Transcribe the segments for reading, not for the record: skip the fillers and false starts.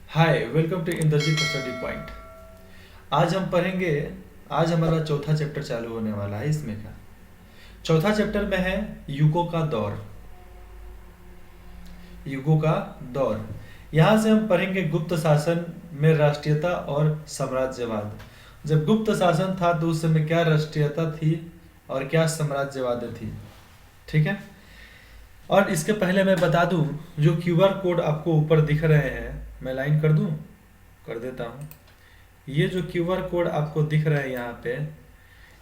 Hi welcome to Indrajeet Study Point. आज हम पढ़ेंगे। आज हमारा चौथा चैप्टर चालू होने वाला है। इसमें का चौथा चैप्टर में है युगों का दौर। युगों का दौर यहाँ से हम पढ़ेंगे गुप्त शासन में राष्ट्रीयता और साम्राज्यवाद। जब गुप्त शासन था तो उस समय क्या राष्ट्रीयता थी और क्या साम्राज्यवाद थी। ठीक है। और इसके पहले मैं बता दूं, जो क्यूआर कोड आपको ऊपर दिख रहे हैं, मैं लाइन कर दूं, कर देता हूं। ये जो क्यूआर कोड आपको दिख रहा है यहाँ पे,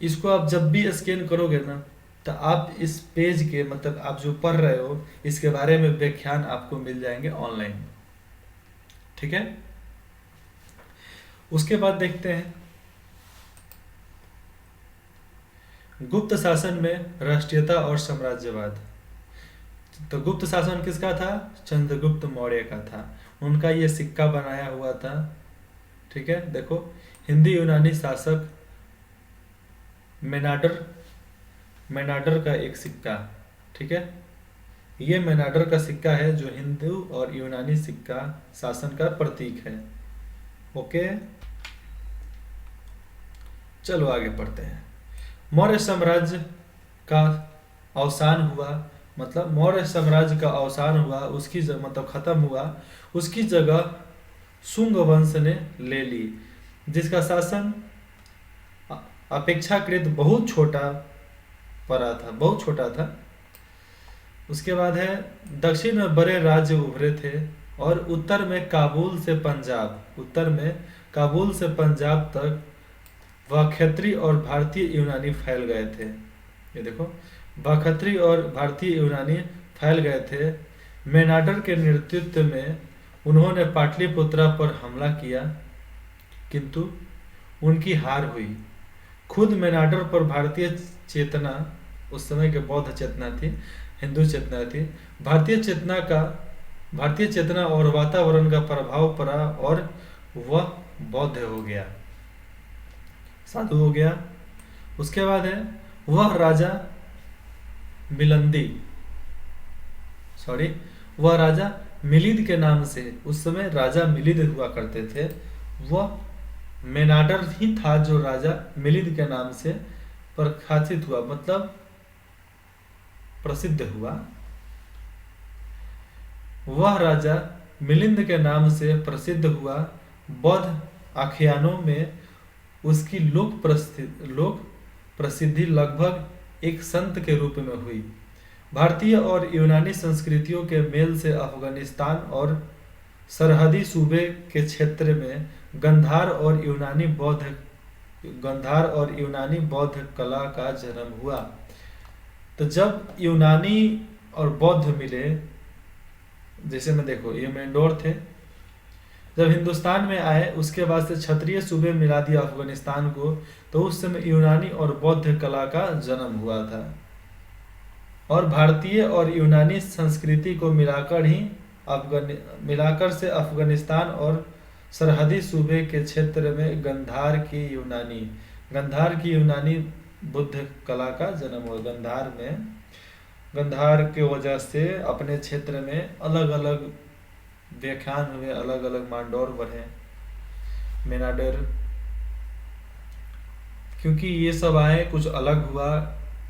इसको आप जब भी स्कैन करोगे ना, तो आप इस पेज के मतलब आप जो पढ़ रहे हो इसके बारे में व्याख्यान आपको मिल जाएंगे ऑनलाइन। ठीक है। उसके बाद देखते हैं गुप्त शासन में राष्ट्रीयता और साम्राज्यवाद। तो गुप्त शासन किसका था? चंद्रगुप्त मौर्य का था। उनका ये सिक्का बनाया हुआ था। ठीक है। देखो, हिंदी यूनानी शासक मेनाडर मेनाडर का एक सिक्का। ठीक है। ये मेनाडर का सिक्का है जो हिंदू और यूनानी सिक्का शासन का प्रतीक है। ओके, चलो आगे पढ़ते हैं। मौर्य साम्राज्य का अवसान हुआ, मतलब मौर्य साम्राज्य का अवसान हुआ, उसकी मतलब खत्म हुआ। उसकी जगह शुंग वंश ने ले ली, जिसका शासन अपेक्षाकृत बहुत छोटा पड़ा था, बहुत छोटा था। उसके बाद है दक्षिण में बड़े राज्य उभरे थे और उत्तर में काबुल से पंजाब तक वाक्षत्री और भारतीय यूनानी फैल गए थे। ये देखो, वाक्षत्री और भारतीय यूनानी फैल गए थे। मेनाडर के नेतृत्व में उन्होंने पाटलिपुत्रा पर हमला किया, किंतु उनकी हार हुई। खुद मेनाडर पर भारतीय चेतना, उस समय के बौद्ध चेतना थी, हिंदू चेतना थी, भारतीय चेतना और वातावरण का प्रभाव पड़ा और वह बौद्ध हो गया, साधु हो गया। उसके बाद है वह राजा मिलंदी वह राजा मिलिंद के नाम से, उस समय राजा मिलिंद हुआ करते थे, वह मेनाडर ही था जो राजा मिलिंद के नाम से प्रकाशित हुआ, मतलब प्रसिद्ध हुआ। वह राजा मिलिंद के नाम से प्रसिद्ध हुआ। बौद्ध आख्यानों में उसकी लोक प्रसिद्धि लगभग एक संत के रूप में हुई। भारतीय और यूनानी संस्कृतियों के मेल से अफगानिस्तान और सरहदी सूबे के क्षेत्र में गंधार और यूनानी बौद्ध कला का जन्म हुआ। तो जब यूनानी और बौद्ध मिले, जैसे में देखो ये मेंडोर थे, जब हिंदुस्तान में आए उसके बाद से क्षत्रिय सूबे मिला दिया अफगानिस्तान को, तो उस समय यूनानी और बौद्ध कला का जन्म हुआ था। और भारतीय और यूनानी संस्कृति को मिलाकर से अफगानिस्तान और सरहदी सूबे के क्षेत्र में गंधार की यूनानी बुद्ध कला का जन्म हुआ। गंधार के वजह से अपने क्षेत्र में अलग अलग व्याख्यान हुए, अलग अलग मांडोर बढ़े, मेनाडर, क्योंकि ये सब आए, कुछ अलग हुआ,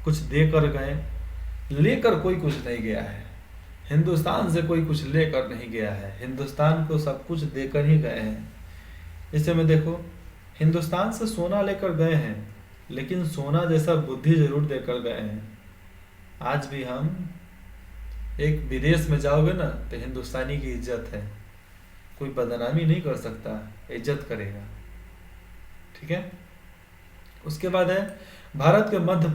कुछ देकर गए। लेकर कोई कुछ नहीं गया है, हिंदुस्तान से कोई कुछ लेकर नहीं गया है, हिंदुस्तान को सब कुछ देकर ही गए हैं। इसे में देखो, हिंदुस्तान से सोना लेकर गए हैं, लेकिन सोना जैसा बुद्धि जरूर देकर गए हैं। आज भी हम एक विदेश में जाओगे ना, तो हिंदुस्तानी की इज्जत है, कोई बदनामी नहीं कर सकता, इज्जत करेगा। ठीक है। उसके बाद है भारत के मध्य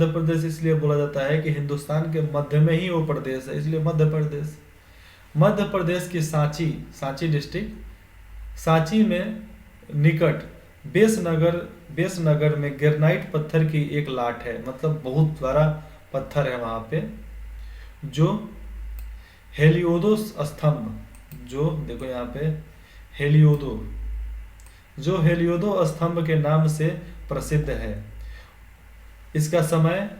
प्रदेश इसलिए बोला जाता है कि हिंदुस्तान के मध्य में ही वो प्रदेश है, इसलिए मध्य प्रदेश की सांची डिस्ट्रिक्ट, सांची में निकट बेसनगर में ग्रेनाइट पत्थर की एक लाट है, मतलब बहुत बड़ा पत्थर है वहां पे, जो हेलियोदो स्तंभ, जो देखो यहाँ पे हेलियोदो स्तंभ के नाम से प्रसिद्ध है। इसका समय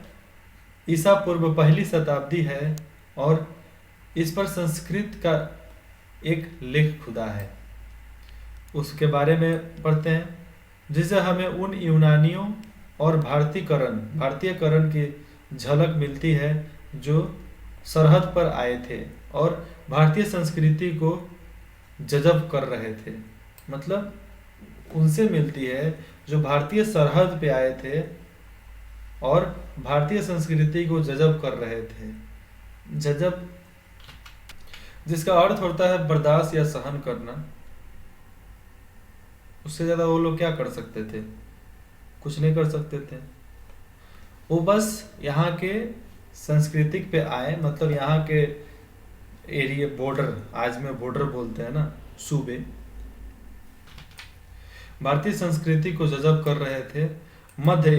ईसा पूर्व पहली शताब्दी है और इस पर संस्कृत का एक लेख खुदा है, उसके बारे में पढ़ते हैं, जिससे हमें उन यूनानियों और भारतीयकरण की झलक मिलती है जो सरहद पर आए थे और भारतीय संस्कृति को जज़ब कर रहे थे। मतलब उनसे मिलती है जो भारतीय सरहद पे आए थे और भारतीय संस्कृति को जज़ब कर रहे थे। जज़ब जिसका अर्थ होता है बर्दाश्त या सहन करना। उससे ज़्यादा वो लोग क्या कर सकते थे? कुछ नहीं कर सकते थे। वो बस यहाँ के सांस्कृतिक पे आए, मतलब यहाँ के एरिया बॉर्डर, आज में बॉर्डर बोलते हैं ना, सूबे, भारतीय संस्कृति को जज़ब कर रहे थे। मध्य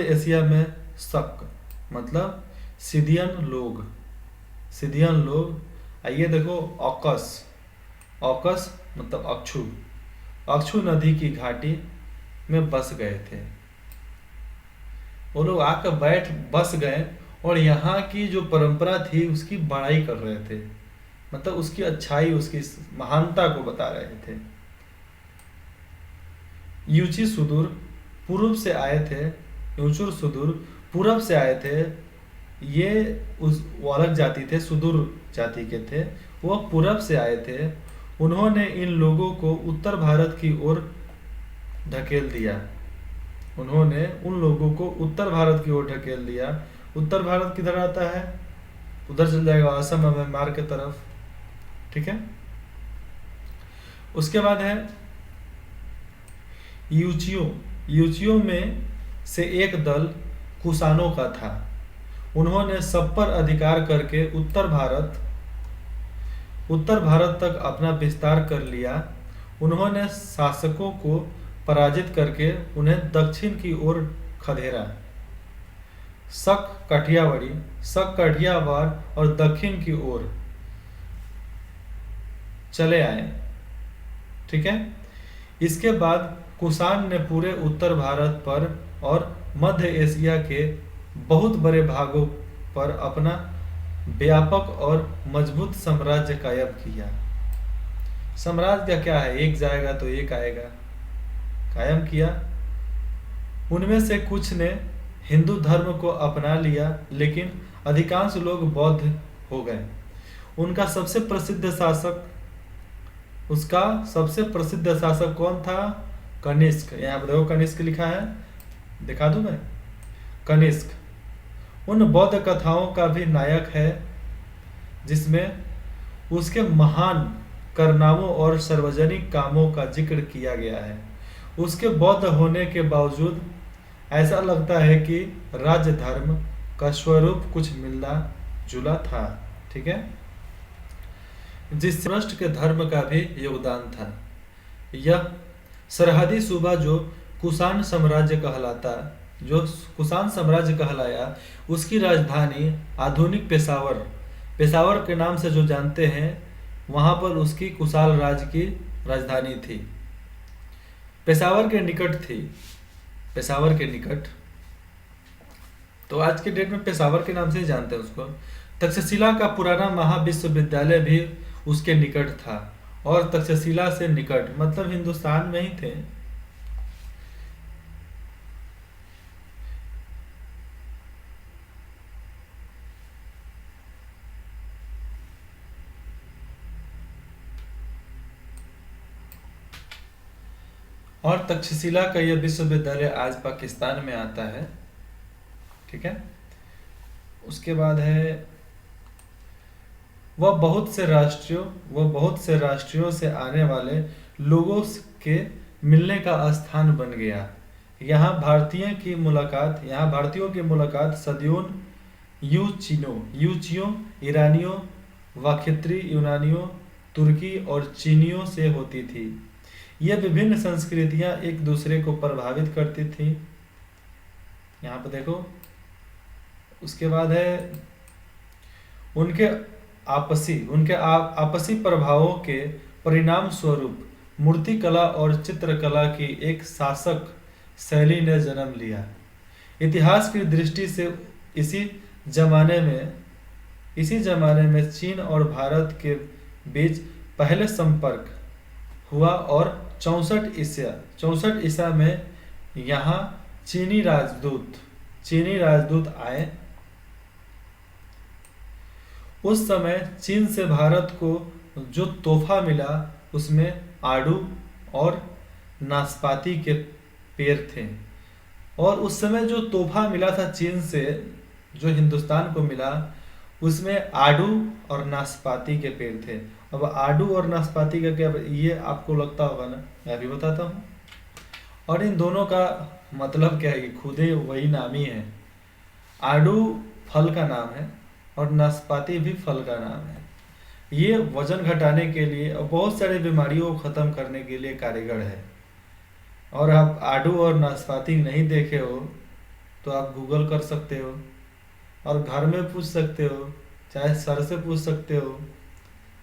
एशिया में शक मतलब सिदियन लोग आइए देखो, ऑकस मतलब अक्षु नदी की घाटी में बस गए थे। वो लोग आकर बस गए और यहाँ की जो परंपरा थी उसकी बड़ाई कर रहे थे, मतलब उसकी अच्छाई, उसकी महानता को बता रहे थे। यूची सुदूर पूर्व से आए थे। ये वो अलग जाति थे, सुदूर जाति के थे, वो पूरब से आए थे। उन्होंने इन लोगों को उत्तर भारत की ओर ढकेल दिया। उत्तर भारत किधर आता है? उधर चल जाएगा, असम, म्यांमार के तरफ। ठीक है। उसके बाद है यूचियों में से एक दल कुषाणों का था। उन्होंने सब पर अधिकार करके उत्तर भारत तक अपना विस्तार कर लिया। उन्होंने शासकों को पराजित करके उन्हें दक्षिण की ओर खदेड़ा। शक काठियावाड़ और दक्षिण की ओर चले आए। ठीक है। इसके बाद कुषाण ने पूरे उत्तर भारत पर और मध्य एशिया के बहुत बड़े भागों पर अपना व्यापक और मजबूत साम्राज्य कायम किया। साम्राज्य का क्या है? एक जाएगा तो एक आएगा। कायम किया। उनमें से कुछ ने हिंदू धर्म को अपना लिया, लेकिन अधिकांश लोग बौद्ध हो गए। उसका सबसे प्रसिद्ध शासक कौन था? कनिष्क। यहाँ पर देखो कनिष्क लिखा है, दिखा दूं मैं? कनिष्क उन बौद्ध कथाओं का भी नायक है जिसमें उसके महान कारनामों और सार्वजनिक कामों का जिक्र किया गया है। उसके बौद्ध होने के बावजूद ऐसा लगता है कि राज्य धर्म का स्वरूप कुछ मिलना जुला था। ठीक है। जिससे राष्ट्र के धर्म का भी योगदान था। यह सरहदी सूबा जो कुषाण साम्राज्य कहलाया, उसकी राजधानी आधुनिक पेशावर के नाम से जो जानते हैं, वहां पर उसकी कुशाल राज्य की राजधानी थी। पेशावर के निकट तो आज के डेट में पेशावर के नाम से ही जानते हैं उसको। तक्षशिला का पुराना महाविश्वविद्यालय भी उसके निकट था, और तक्षशिला से निकट मतलब हिंदुस्तान में ही थे। और तक्षशिला का यह विश्वविद्यालय आज पाकिस्तान में आता है। ठीक है। उसके बाद है वह बहुत से राष्ट्रों से आने वाले लोगों के मिलने का स्थान बन गया। यहाँ भारतीयों की मुलाकात सदियों यूचियों, ईरानियों, वाखित्री यूनानियों, तुर्की और चीनियों से होती थी। ये विभिन्न संस्कृतियां एक दूसरे को प्रभावित करती थी। यहाँ पर देखो। उसके बाद है उनके आपसी प्रभावों के परिणाम स्वरूप मूर्तिकला और चित्रकला की एक शासक शैली ने जन्म लिया। इतिहास की दृष्टि से इसी जमाने में चीन और भारत के बीच पहले संपर्क हुआ और 64 ईसा में यहाँ चीनी राजदूत आए। उस समय चीन से भारत को जो तोहफा मिला उसमें आड़ू और नाशपाती के पेड़ थे। और उस समय जो तोहफा मिला था चीन से, जो हिंदुस्तान को मिला, उसमें आड़ू और नाशपाती के पेड़ थे। अब आड़ू और नाशपाती का क्या ये आपको लगता होगा ना, मैं भी बताता हूँ। और इन दोनों का मतलब क्या है कि खुद ही वही नाम ही है। आड़ू फल का नाम है और नाशपाती भी फल का नाम है। ये वजन घटाने के लिए और बहुत सारी बीमारियों को ख़त्म करने के लिए कारगर है। और आप आड़ू और नाशपाती नहीं देखे हो तो आप गूगल कर सकते हो और घर में पूछ सकते हो, चाहे सर से पूछ सकते हो।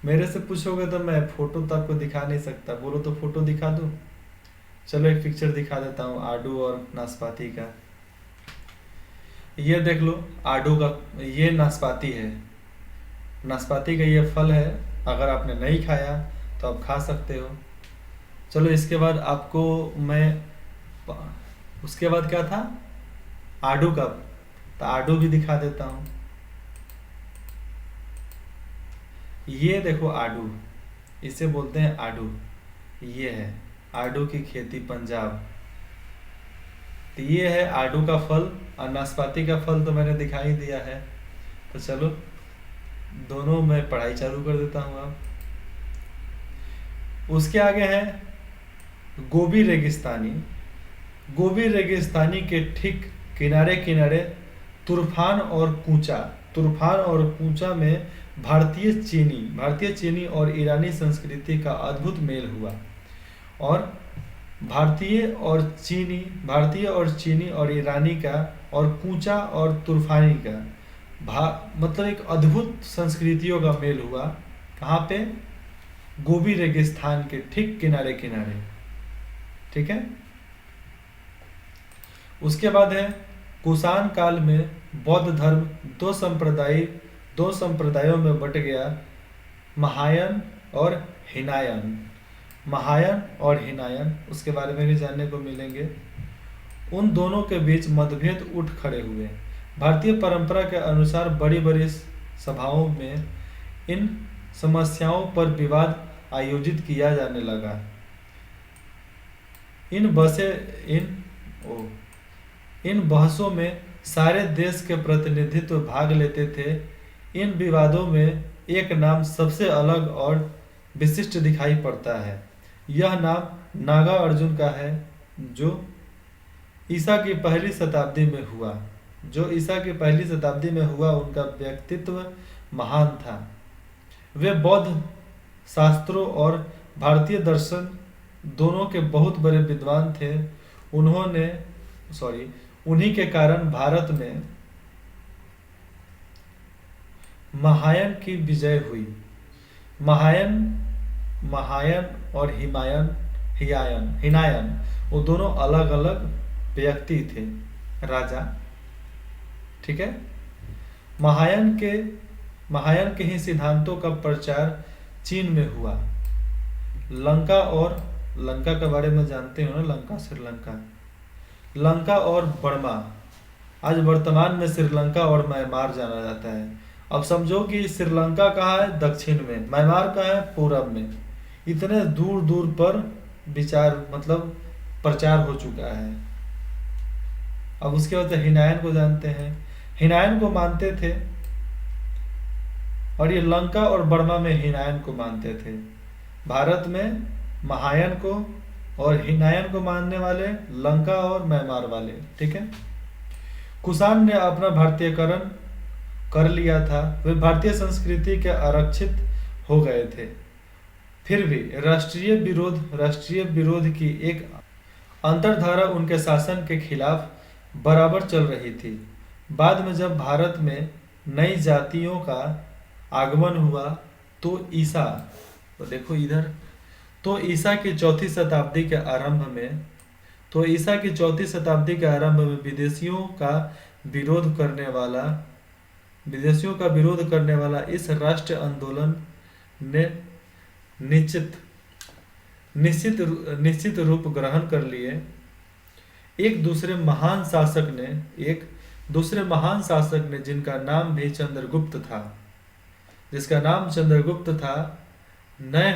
मेरे से पूछोगे तो मैं फ़ोटो तो आपको दिखा नहीं सकता, बोलो तो फ़ोटो दिखा दूँ। चलो एक पिक्चर दिखा देता हूँ आड़ू और नाशपाती का। ये देख लो आड़ू का, ये नाशपाती है। नाशपाती का ये फल है। अगर आपने नहीं खाया तो आप खा सकते हो। चलो इसके बाद आपको मैं उसके बाद क्या था, आड़ू का, तो आड़ू भी दिखा देता हूँ। ये देखो आड़ू, इसे बोलते हैं आड़ू। ये है आड़ू की खेती पंजाब। तो ये है आड़ू का फल और नाशपाती का फल तो मैंने दिखा ही दिया है। तो चलो दोनों मैं पढ़ाई चालू कर देता हूँ अब। उसके आगे है गोबी रेगिस्तानी। गोबी रेगिस्तानी के ठीक किनारे किनारे तूर्फान और कूचा में भारतीय चीनी और ईरानी संस्कृति का अद्भुत मेल हुआ। और भारतीय और चीनी और ईरानी का और कूचा और तूर्फानी का मतलब एक अद्भुत संस्कृतियों का मेल हुआ। कहाँ पे? गोबी रेगिस्तान के ठीक किनारे किनारे। ठीक है। उसके बाद है कुषाण काल में बौद्ध धर्म दो संप्रदायों में बट गया, महायान और हिनायन। उसके बारे में भी जानने को मिलेंगे। उन दोनों के बीच मतभेद उठ खड़े हुए। भारतीय परंपरा के अनुसार बड़ी बड़ी सभाओं में इन समस्याओं पर विवाद आयोजित किया जाने लगा। इन बहसों में सारे देश के प्रतिनिधित्व भाग लेते थे। इन विवादों में एक नाम सबसे अलग और विशिष्ट दिखाई पड़ता है। यह नाम नागा अर्जुन का है, जो ईसा की पहली शताब्दी में हुआ। उनका व्यक्तित्व महान था। वे बौद्ध शास्त्रों और भारतीय दर्शन दोनों के बहुत बड़े विद्वान थे। उन्हीं के कारण भारत में महायान की विजय हुई। महायान और हिनायन वो दोनों अलग अलग व्यक्ति थे, राजा। ठीक है। महायान के ही सिद्धांतों का प्रचार चीन में हुआ। लंका के बारे में जानते हो ना, लंका और बर्मा। आज वर्तमान में श्रीलंका और म्यांमार जाना जाता है। अब समझो कि श्रीलंका कहाँ है? दक्षिण में। म्यांमार कहाँ है? पूरब में। इतने दूर दूर पर प्रचार हो चुका है। अब उसके बाद हिनायन को जानते हैं। हिनायन को मानते थे और ये लंका और बर्मा में हिनायन को मानते थे। भारत में महायान को और हिनायन को मानने वाले लंका और म्यांमार वाले। ठीक है। कुषाण ने अपना भारतीयकरण कर लिया था। वे भारतीय संस्कृति के आरक्षित हो गए थे। फिर भी राष्ट्रीय विरोध की एक अंतर्धारा उनके शासन के खिलाफ बराबर चल रही थी। बाद में जब भारत में नई जातियों का आगमन हुआ तो ईसा की चौथी शताब्दी के आरंभ में विदेशियों का विरोध करने वाला इस राष्ट्र आंदोलन ने निश्चित निश्चित रूप ग्रहण कर लिए। एक दूसरे महान शासक ने जिनका नाम भी चंद्रगुप्त था, जिसका नाम चंद्रगुप्त था, नए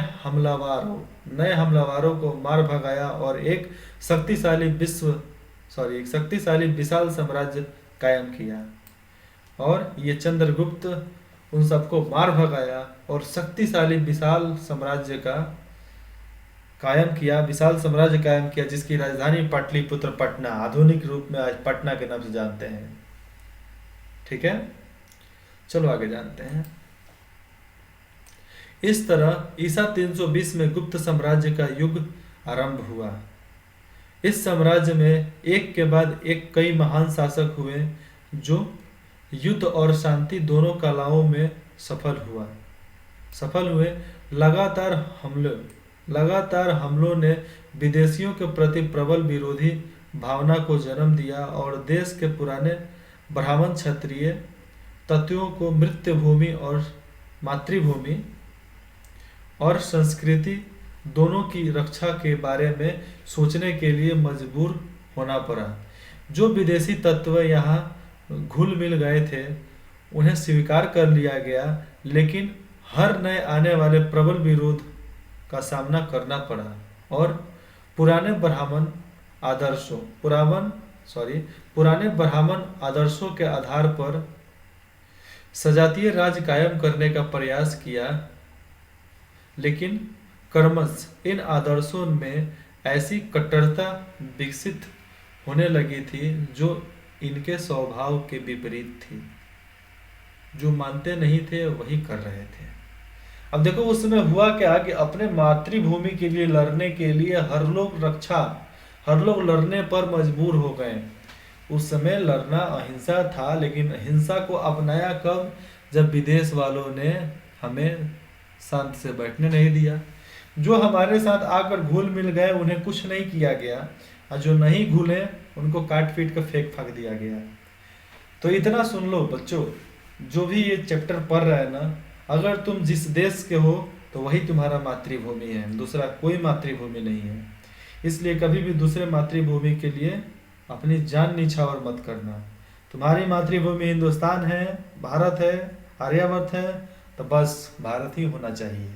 हमलावरों को मार भगाया और एक शक्तिशाली विशाल साम्राज्य कायम किया। और ये चंद्रगुप्त उन सबको मार भगाया और शक्तिशाली विशाल साम्राज्य कायम किया, जिसकी राजधानी पाटलिपुत्र, पटना, आधुनिक रूप में आज पटना के नाम से जानते हैं। ठीक है, चलो आगे जानते हैं। इस तरह ईसा 320 में गुप्त साम्राज्य का युग आरंभ हुआ। इस साम्राज्य में एक के बाद एक कई महान शासक हुए जो युद्ध और शांति दोनों कलाओं में सफल हुए। लगातार हमलों ने विदेशियों के प्रति प्रबल विरोधी भावना को जन्म दिया और देश के पुराने ब्राह्मण क्षत्रिय तत्वों को मृत्यभूमि और मातृभूमि और संस्कृति दोनों की रक्षा के बारे में सोचने के लिए मजबूर होना पड़ा। जो विदेशी तत्व यहाँ घुल मिल गए थे उन्हें स्वीकार कर लिया गया, लेकिन हर नए आने वाले प्रबल विरोध का सामना करना पड़ा और पुराने ब्राह्मण आदर्शों के आधार पर सजातीय राज कायम करने का प्रयास किया। लेकिन क्रमश इन आदर्शों में ऐसी कट्टरता विकसित होने लगी थी जो इनके स्वभाव के विपरीत थी। जो मानते नहीं थे वही कर रहे थे। अब देखो उस समय हुआ क्या कि अपने मातृभूमि के लिए लड़ने के लिए हर लोग लड़ने पर मजबूर हो गए। उस समय लड़ना अहिंसा था, लेकिन हिंसा को अपनाया कब? जब विदेश वालों ने हमें शांत से बैठने नहीं दिया। जो हमारे साथ आकर घुल मिल गए उन्हें कुछ नहीं किया गया, और जो नहीं घुले उनको काट पीट कर फेंक फाक दिया गया। तो इतना सुन लो बच्चों, जो भी ये चैप्टर पढ़ रहा है ना, अगर तुम जिस देश के हो तो वही तुम्हारा मातृभूमि है, दूसरा कोई मातृभूमि नहीं है। इसलिए कभी भी दूसरे मातृभूमि के लिए अपनी जान निछावर मत करना। तुम्हारी मातृभूमि हिंदुस्तान है, भारत है, आर्यावर्त है, तो बस भारत ही होना चाहिए।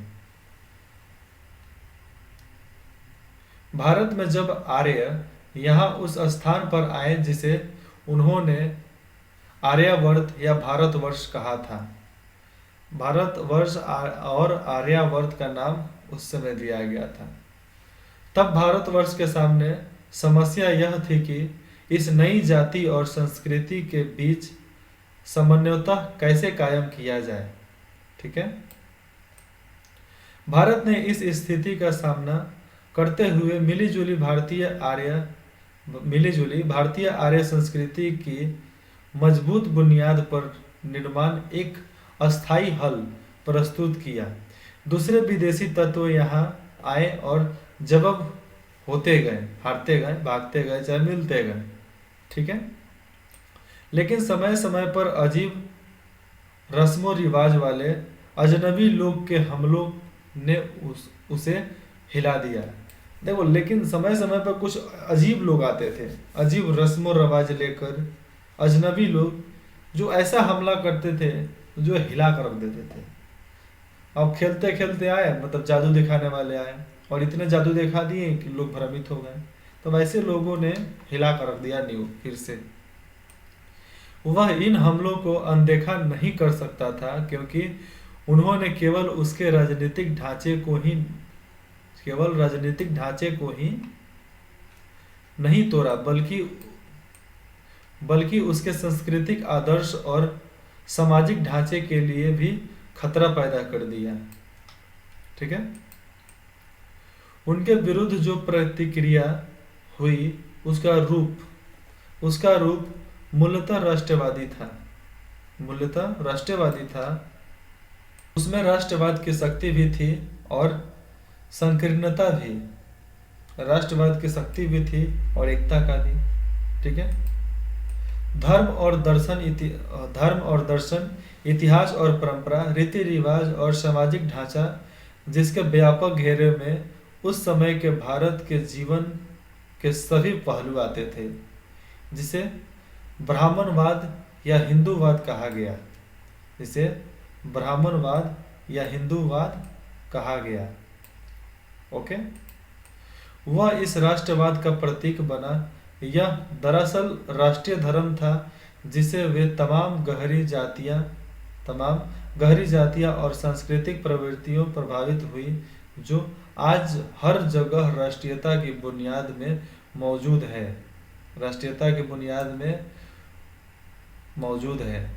भारत में जब आर्य यहाँ उस स्थान पर आए जिसे उन्होंने आर्यावर्त या भारतवर्ष कहा था। भारतवर्ष और आर्यावर्त का नाम उस समय दिया गया था। तब भारतवर्ष के सामने समस्या यह थी कि इस नई जाति और संस्कृति के बीच समन्वयता कैसे कायम किया जाए। ठीक है, भारत ने इस स्थिति का सामना करते हुए मिलीजुली भारतीय आर्य संस्कृति की मजबूत बुनियाद पर निर्माण एक अस्थायी हल प्रस्तुत किया। दूसरे विदेशी तत्व यहाँ आए और जवाब होते गए, हारते गए, भागते गए, चाहे मिलते गए। ठीक है, लेकिन समय समय पर अजीब रस्मों रिवाज वाले अजनबी लोग के हमलों ने उसे हिला दिया। देखो, लेकिन समय समय पर कुछ अजीब लोग आते थे, अजीब रस्मों रिवाज लेकर, अजनबी लोग जो ऐसा हमला करते थे जो हिला कर रख देते थे। अब खेलते खेलते आए, मतलब जादू दिखाने वाले आए और इतने जादू दिखा दिए कि लोग भ्रमित हो गए। तो वैसे लोगों ने हिला कर रख दिया न्यू फिर से। वह इन हमलों को अनदेखा नहीं कर सकता था, क्योंकि उन्होंने केवल उसके राजनीतिक ढांचे को ही नहीं तोड़ा, बल्कि उसके सांस्कृतिक आदर्श और सामाजिक ढांचे के लिए भी खतरा पैदा कर दिया। ठीक है, उनके विरुद्ध जो प्रतिक्रिया हुई उसका रूप मूलतः राष्ट्रवादी था। उसमें राष्ट्रवाद की शक्ति भी थी और संकीर्णता भी, राष्ट्रवाद की शक्ति भी थी और एकता का भी। ठीक है, धर्म और दर्शन, इतिहास और परंपरा, रीति रिवाज और सामाजिक ढांचा जिसके व्यापक घेरे में उस समय के भारत के जीवन के सभी पहलू आते थे, जिसे ब्राह्मणवाद या हिंदूवाद कहा गया। जिसे ब्राह्मणवाद या हिंदूवाद कहा गया। ओके, वह इस राष्ट्रवाद का प्रतीक बना। यह दरअसल राष्ट्रीय धर्म था जिसे वे तमाम गहरी जातियां और सांस्कृतिक प्रवृत्तियों प्रभावित हुई, जो आज हर जगह राष्ट्रीयता की बुनियाद में मौजूद है। राष्ट्रीयता की बुनियाद में मौजूद है।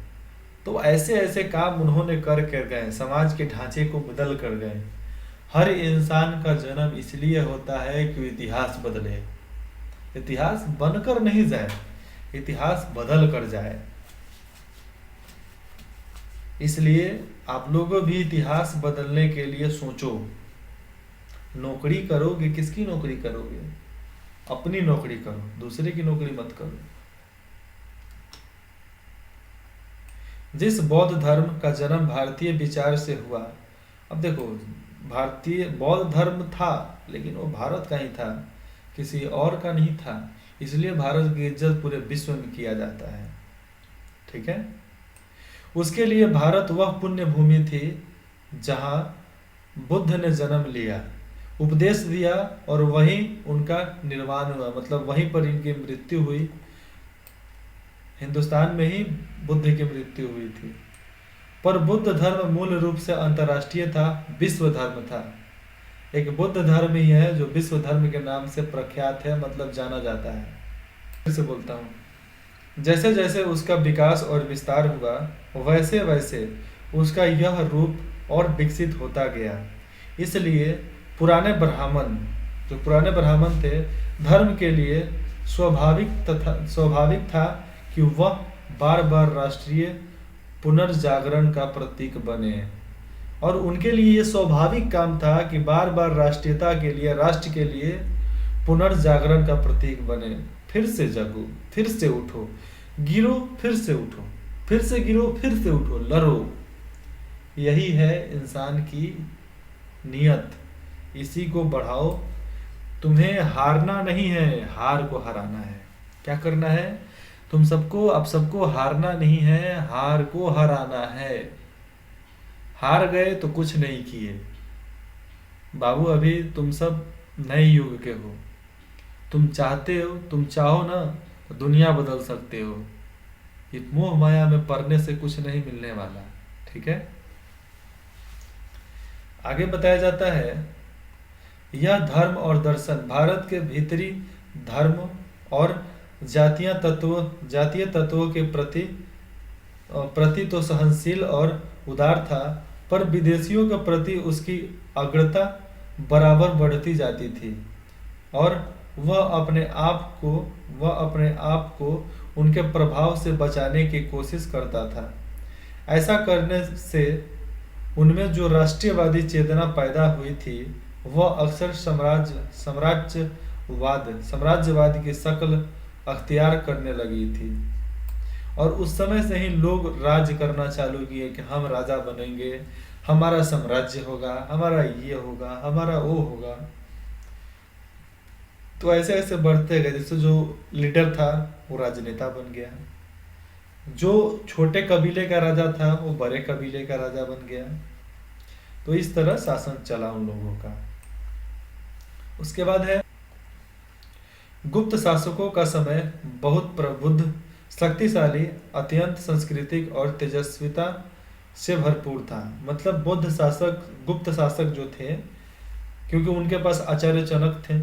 तो ऐसे ऐसे काम उन्होंने कर गए, समाज के ढांचे को बदल कर गए। हर इंसान का जन्म इसलिए होता है कि इतिहास बदले। इतिहास बनकर नहीं जाए, इतिहास बदल कर जाए। इसलिए आप लोगों भी इतिहास बदलने के लिए सोचो। नौकरी करोगे, किसकी नौकरी करोगे? अपनी नौकरी करो, दूसरे की नौकरी मत करो। जिस बौद्ध धर्म का जन्म भारतीय विचार से हुआ, अब देखो, भारतीय बौद्ध धर्म था लेकिन वो भारत का ही था, किसी और का नहीं था। इसलिए भारत की इज्जत पूरे विश्व में किया जाता है। ठीक है। उसके लिए भारत वह पुण्य भूमि थी जहां बुद्ध ने जन्म लिया, उपदेश दिया और वहीं उनका निर्वाण हुआ, मतलब वहीं पर इनकी मृत्यु हुई। हिंदुस्तान में ही बुद्ध की मृत्यु हुई थी। पर बुद्ध धर्म मूल रूप से अंतर्राष्ट्रीय था, विश्व धर्म था। एक बुद्ध धर्म ही है जो विश्व धर्म के नाम से प्रख्यात है, मतलब जाना जाता है। फिर से बोलता हूँ, जैसे जैसे उसका विकास और विस्तार हुआ, वैसे वैसे उसका यह रूप और विकसित होता गया। इसलिए पुराने ब्राह्मण थे, धर्म के लिए स्वाभाविक था कि वह बार बार राष्ट्रीय पुनर्जागरण का प्रतीक बने। और उनके लिए ये स्वाभाविक काम था कि बार बार राष्ट्रीयता के लिए, राष्ट्र के लिए पुनर्जागरण का प्रतीक बने। फिर से जगो, फिर से उठो, गिरो फिर से उठो, फिर से गिरो फिर से उठो, लड़ो। यही है इंसान की नियत, इसी को बढ़ाओ। तुम्हें हारना नहीं है, हार को हराना है। क्या करना है? आप सबको हारना नहीं है, हार को हराना है। हार गए तो कुछ नहीं किए बाबू। अभी तुम सब नए युग के हो। तुम चाहो ना तो दुनिया बदल सकते हो। ये मोह माया में पड़ने से कुछ नहीं मिलने वाला। ठीक है। आगे बताया जाता है, यह धर्म और दर्शन भारत के भीतरी धर्म और जातीय तत्वों के प्रति तो सहनशील और उदार था, पर विदेशियों के प्रति उसकी अग्रता बराबर बढ़ती जाती थी और वह अपने आप को उनके प्रभाव से बचाने की कोशिश करता था। ऐसा करने से उनमें जो राष्ट्रीयवादी चेतना पैदा हुई थी, वह अक्सर साम्राज्यवाद की शक्ल अख्तियार करने लगी थी। और उस समय से ही लोग राज करना चालू किए कि हम राजा बनेंगे, हमारा साम्राज्य होगा, हमारा ये होगा, हमारा वो होगा। तो ऐसे ऐसे बढ़ते गए। जैसे जो लीडर था वो राजनेता बन गया, जो छोटे कबीले का राजा था वो बड़े कबीले का राजा बन गया। तो इस तरह शासन चला उन लोगों का। उसके बाद है गुप्त शासकों का समय बहुत प्रबुद्ध, शक्तिशाली, अत्यंत सांस्कृतिक और तेजस्विता से भरपूर था। मतलब गुप्त शासक जो थे, क्योंकि उनके पास आचार्य चाणक्य थे।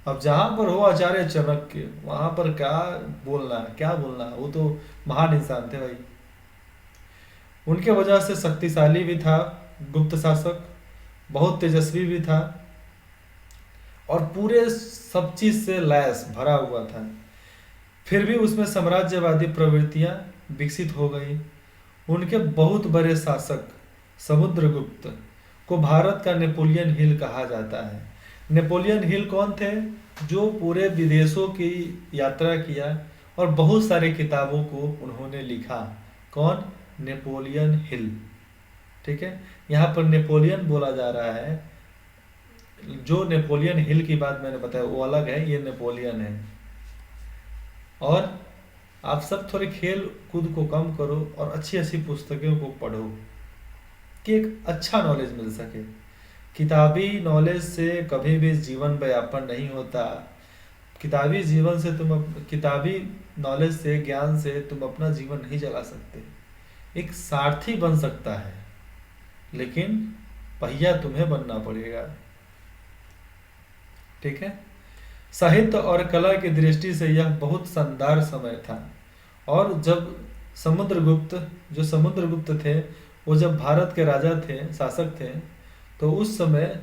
अब जहां पर हो आचार्य चाणक्य, वहां पर क्या बोलना, वो तो महान इंसान थे भाई। उनके वजह से शक्तिशाली भी था गुप्त शासक, बहुत तेजस्वी भी था और पूरे सब चीज से लैस भरा हुआ था। फिर भी उसमें साम्राज्यवादी प्रवृत्तियां विकसित हो गई। उनके बहुत बड़े शासक समुद्रगुप्त को भारत का नेपोलियन हिल कहा जाता है। नेपोलियन हिल कौन थे? जो पूरे विदेशों की यात्रा किया और बहुत सारे किताबों को उन्होंने लिखा। कौन? Napoleon Hill. ठीक है। यहाँ पर नेपोलियन बोला जा रहा है, जो नेपोलियन हिल की बात मैंने बताया वो अलग है, ये नेपोलियन है। और आप सब थोड़े खेल कूद को कम करो और अच्छी अच्छी पुस्तकों को पढ़ो कि एक अच्छा नॉलेज मिल सके। किताबी नॉलेज से कभी भी जीवन व्यापन नहीं होता। किताबी जीवन से किताबी नॉलेज से, ज्ञान से तुम अपना जीवन नहीं चला सकते। एक सारथी बन सकता है, लेकिन पहिया तुम्हें बनना पड़ेगा। ठीक है। साहित्य और कला की दृष्टि से यह बहुत शानदार समय था। और जब समुद्रगुप्त जो समुद्रगुप्त थे, वो जब भारत के राजा थे, शासक थे, तो उस समय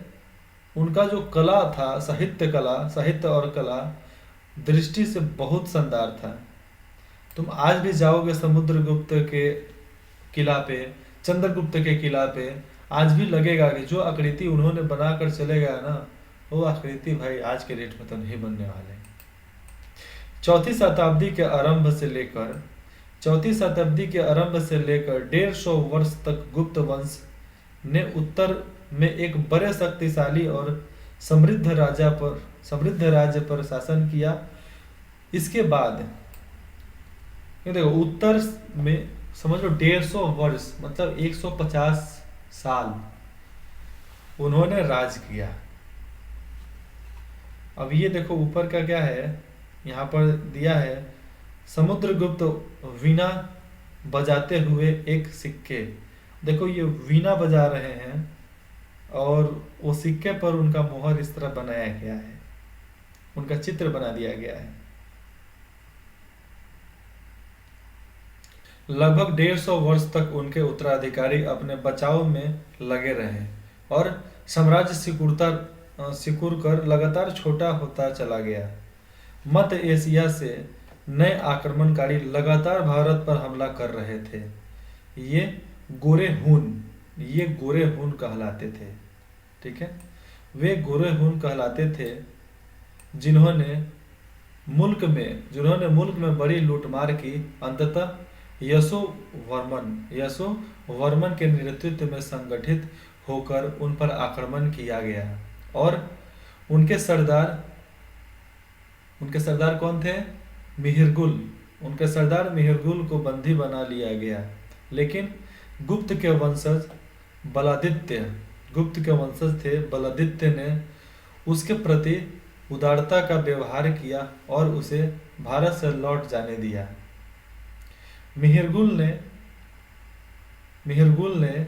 उनका जो कला था, साहित्य और कला दृष्टि से बहुत शानदार था। तुम आज भी जाओगे समुद्रगुप्त के किला पे, चंद्रगुप्त के किला पे, आज भी लगेगा कि जो आकृति उन्होंने बनाकर चले गया ना, वो आकृति भाई आज के डेट में तो नहीं बनने वाले। चौथी शताब्दी के आरंभ से लेकर 150 वर्ष तक गुप्त वंश ने उत्तर में एक बड़े शक्तिशाली और समृद्ध राज्य पर शासन किया। इसके बाद ये देखो, उत्तर में समझ लो 150 वर्ष मतलब 150 साल उन्होंने राज किया। अब ये देखो ऊपर का क्या है, यहाँ पर दिया है समुद्रगुप्त वीणा बजाते हुए एक सिक्के। देखो ये वीणा बजा रहे हैं और वो सिक्के पर उनका मोहर इस तरह बनाया गया है, उनका चित्र बना दिया गया है। लगभग 150 वर्ष तक उनके उत्तराधिकारी अपने बचाव में लगे रहे और साम्राज्य सिकुड़ कर लगातार छोटा होता चला गया। मध्य एशिया से नए आक्रमणकारी लगातार भारत पर हमला कर रहे थे। ये गोरे हून कहलाते थे। ठीक है, वे गोरे हून कहलाते थे जिन्होंने मुल्क में बड़ी लूटमार की। अंततः यशोवर्मन के नेतृत्व में संगठित होकर उन पर आक्रमण किया गया और उनके सरदार कौन थे? उनके सरदार मिहिरगुल को बंदी बना लिया गया। लेकिन गुप्त के वंशज थे बलादित्य ने उसके प्रति उदारता का व्यवहार किया और उसे भारत से लौट जाने दिया। मिहिरगुल ने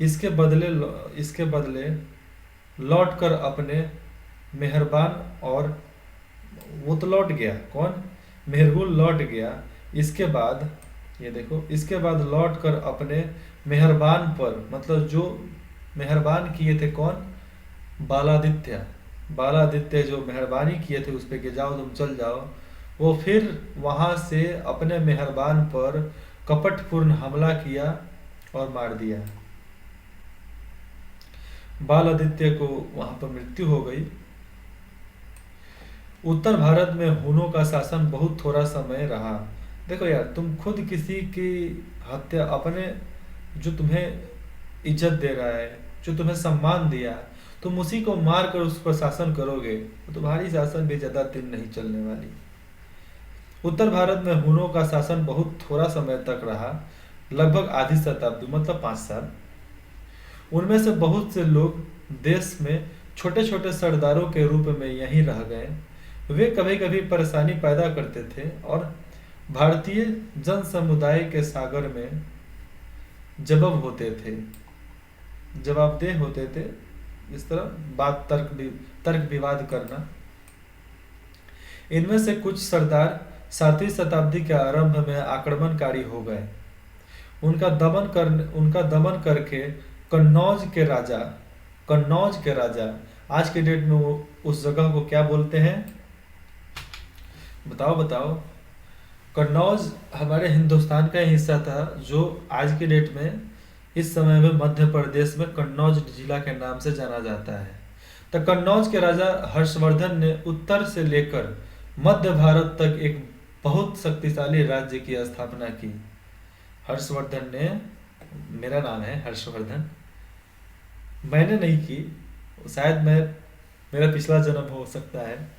इसके बदले लौटकर अपने मेहरबान और वो तो लौट गया। कौन? मिहिरगुल लौट गया। इसके बाद ये देखो, इसके बाद लौटकर अपने मेहरबान पर, मतलब जो मेहरबान किए थे कौन? बालादित्य जो मेहरबानी किए थे उस पे कि जाओ तुम चल जाओ, वो फिर वहां से अपने मेहरबान पर कपटपूर्ण हमला किया और मार दिया। बालादित्य को वहां पर मृत्यु हो गई। उत्तर भारत में हुनों का शासन बहुत थोड़ा समय रहा। देखो यार, तुम खुद किसी की हत्या, अपने जो तुम्हें इज्जत दे रहा है, जो तुम्हें सम्मान दिया, तुम उसी को मार कर उस पर शासन करोगे तो तुम्हारी शासन भी ज्यादा दिन नहीं चलने वाली। उत्तर भारत में हुनों का शासन बहुत थोड़ा समय तक रहा, लगभग आधी शताब्दी मतलब 5 साल। उनमें से बहुत से लोग देश में छोटे छोटे सरदारों के रूप में यहीं रह गए। वे कभी कभी परेशानी पैदा करते थे और भारतीय जन समुदाय के सागर में जवाबदेह होते थे। इस तरह तर्क विवाद करना। इनमें से कुछ सरदार 7वीं शताब्दी के आरंभ में आक्रमणकारी हो गए। उनका दमन करके कन्नौज के राजा आज के डेट में वो उस जगह को क्या बोलते हैं? बताओ। कन्नौज हमारे हिंदुस्तान का हिस्सा था, जो आज के डेट में इस समय में मध्य प्रदेश में कन्नौज जिला के नाम से जाना जाता है। तो कन्नौज के राजा हर्षवर्धन ने उत्तर से लेकर मध्य भारत तक एक बहुत शक्तिशाली राज्य की स्थापना की। हर्षवर्धन ने मेरा नाम है हर्षवर्धन। मैंने नहीं की, शायद मेरा पिछला जन्म हो सकता है।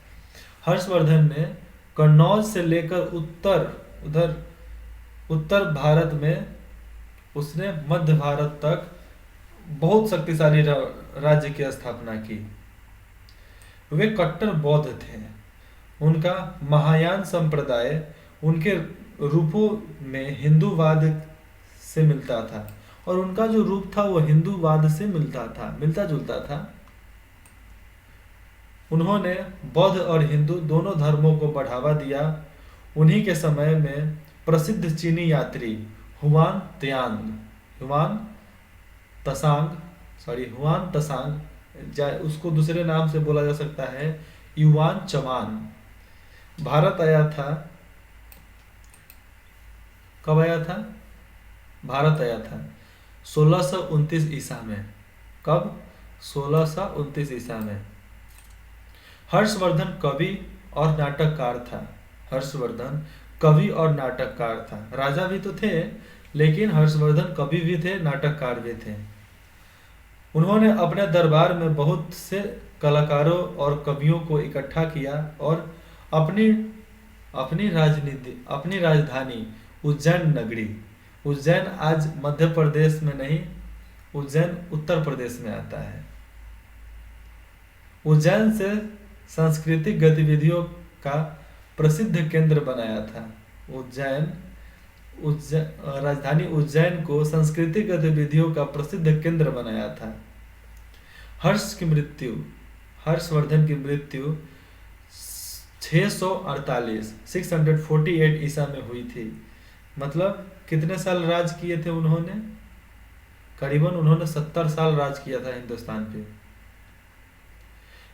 हर्षवर्धन ने कन्नौज से लेकर उत्तर भारत में, उसने मध्य भारत तक बहुत शक्तिशाली राज्य की स्थापना की। वे कट्टर बौद्ध थे। उनका महायान संप्रदाय उनके रूपों में हिंदूवाद से मिलता था, और उनका जो रूप था वो हिंदूवाद से मिलता जुलता था। उन्होंने बौद्ध और हिंदू दोनों धर्मों को बढ़ावा दिया। उन्हीं के समय में प्रसिद्ध चीनी यात्री हुआन तसांग, उसको दूसरे नाम से बोला जा सकता है युआन चमान, भारत आया था। कब आया था? भारत आया था 1629 ईसा में। कब? 1629 ईसा में। हर्षवर्धन कवि और नाटककार था। राजा भी तो थे, लेकिन हर्षवर्धन कवि भी थे, नाटककार भी थे। उन्होंने अपने दरबार में बहुत से कलाकारों और कवियों को इकट्ठा किया और अपनी राजधानी उज्जैन नगरी, उज्जैन आज मध्य प्रदेश में नहीं, उज्जैन उत्तर प्रदेश में आता है। उज्जैन से सांस्कृतिक गतिविधियों का प्रसिद्ध केंद्र बनाया था। राजधानी उज्जैन को सांस्कृतिक गतिविधियों का प्रसिद्ध केंद्र बनाया था। हर्षवर्धन की मृत्यु 648 ईसा में हुई थी। मतलब कितने साल राज किए थे उन्होंने? करीबन उन्होंने 70 साल राज किया था हिंदुस्तान पे।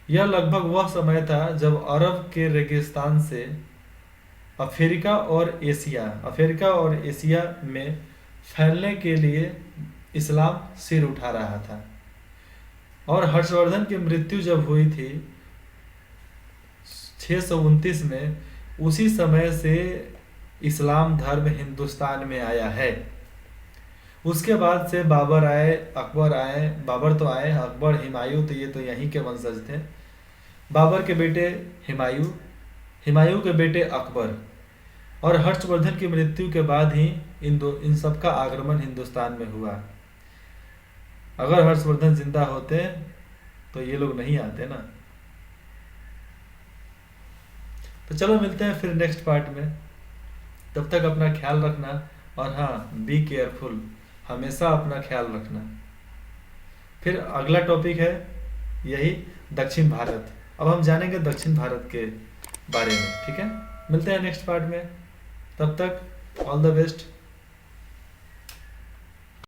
यह लगभग वह समय था जब अरब के रेगिस्तान से अफ्रीका और एशिया में फैलने के लिए इस्लाम सिर उठा रहा था। और हर्षवर्धन की मृत्यु जब हुई थी 629 में, उसी समय से इस्लाम धर्म हिंदुस्तान में आया है। उसके बाद से बाबर आए, अकबर आए। बाबर तो आए, अकबर, हुमायूं, तो ये तो यहीं के वंशज थे। बाबर के बेटे हुमायूं के बेटे अकबर, और हर्षवर्धन की मृत्यु के बाद ही इन सब का आगमन हिंदुस्तान में हुआ। अगर हर्षवर्धन जिंदा होते तो ये लोग नहीं आते ना। तो चलो मिलते हैं फिर नेक्स्ट पार्ट में। तब तक अपना ख्याल रखना, और हाँ, बी केयरफुल, हमेशा अपना ख्याल रखना। फिर अगला टॉपिक है यही दक्षिण भारत। अब हम जानेंगे दक्षिण भारत के बारे में, ठीक है? मिलते हैं नेक्स्ट पार्ट में। तब तक ऑल द बेस्ट।